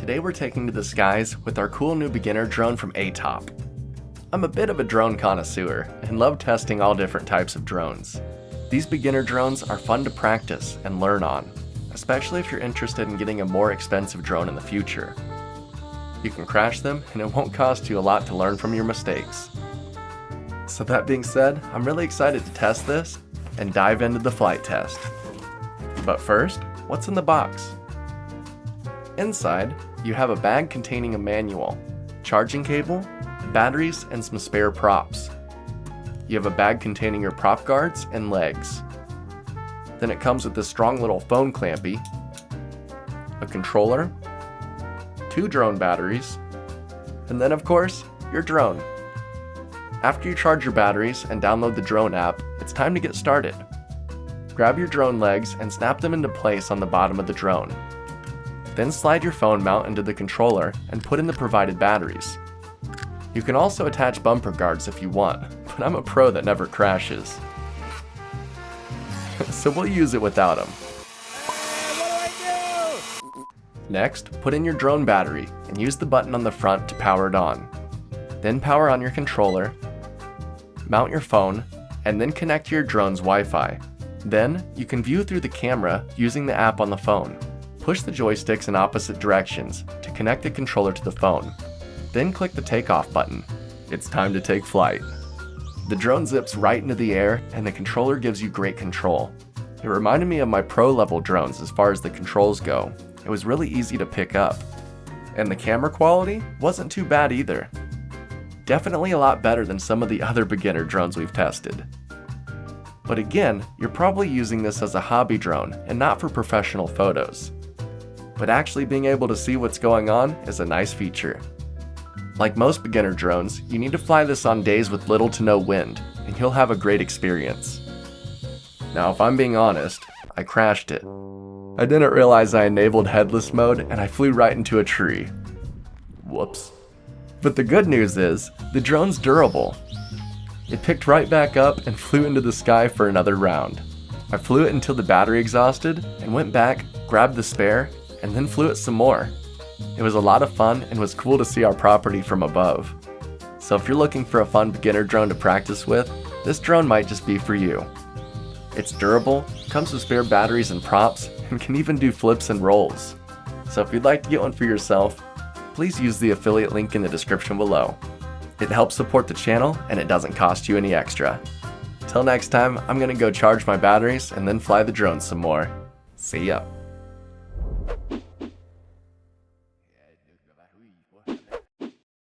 Today we're taking to the skies with our cool new beginner drone from ATTOP. I'm a bit of a drone connoisseur and love testing all different types of drones. These beginner drones are fun to practice and learn on, especially if you're interested in getting a more expensive drone in the future. You can crash them and it won't cost you a lot to learn from your mistakes. So that being said, I'm really excited to test this and dive into the flight test. But first, what's in the box? Inside, you have a bag containing a manual, charging cable, batteries, and some spare props. You have a bag containing your prop guards and legs. Then it comes with this strong little phone clampy, a controller, 2 drone batteries, and then of course, your drone. After you charge your batteries and download the drone app, it's time to get started. Grab your drone legs and snap them into place on the bottom of the drone. Then slide your phone mount into the controller and put in the provided batteries. You can also attach bumper guards if you want, but I'm a pro that never crashes. So we'll use it without them. Next, put in your drone battery and use the button on the front to power it on. Then power on your controller, mount your phone, and then connect to your drone's Wi-Fi. Then, you can view through the camera using the app on the phone. Push the joysticks in opposite directions to connect the controller to the phone. Then click the takeoff button. It's time to take flight. The drone zips right into the air and the controller gives you great control. It reminded me of my pro level drones as far as the controls go. It was really easy to pick up. And the camera quality wasn't too bad either. Definitely a lot better than some of the other beginner drones we've tested. But again, you're probably using this as a hobby drone and not for professional photos. But actually being able to see what's going on is a nice feature. Like most beginner drones, you need to fly this on days with little to no wind, and you'll have a great experience. Now if I'm being honest, I crashed it. I didn't realize I enabled headless mode and I flew right into a tree. Whoops. But the good news is, the drone's durable. It picked right back up and flew into the sky for another round. I flew it until the battery exhausted and went back, grabbed the spare, and then flew it some more. It was a lot of fun and was cool to see our property from above. So if you're looking for a fun beginner drone to practice with, this drone might just be for you. It's durable, comes with spare batteries and props, and can even do flips and rolls. So if you'd like to get one for yourself, please use the affiliate link in the description below. It helps support the channel and it doesn't cost you any extra. Till next time, I'm gonna go charge my batteries and then fly the drone some more. See ya.